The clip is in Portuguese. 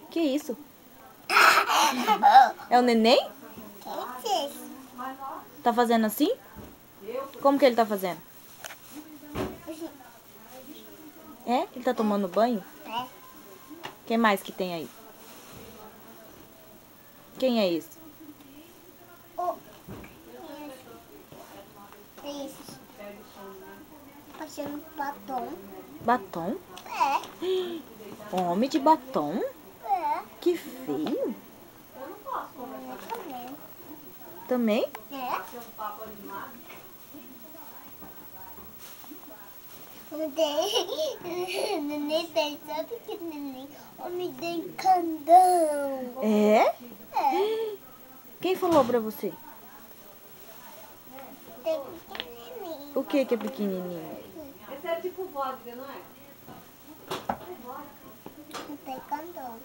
Que isso? É o neném? Que é isso? Tá fazendo assim? Como que ele tá fazendo? É? Ele tá tomando banho? É. Quem mais que tem aí? Quem é esse? Oh. Isso. Passando batom. Batom? É. Homem de batom? É. Que feio. Também. Também? É. Neném tem, sabe que neném? Homem tem candão. É? É. Quem falou pra você? Tem pequenininho. O que é pequenininho? Esse é tipo vodka, não é? Não tem candão.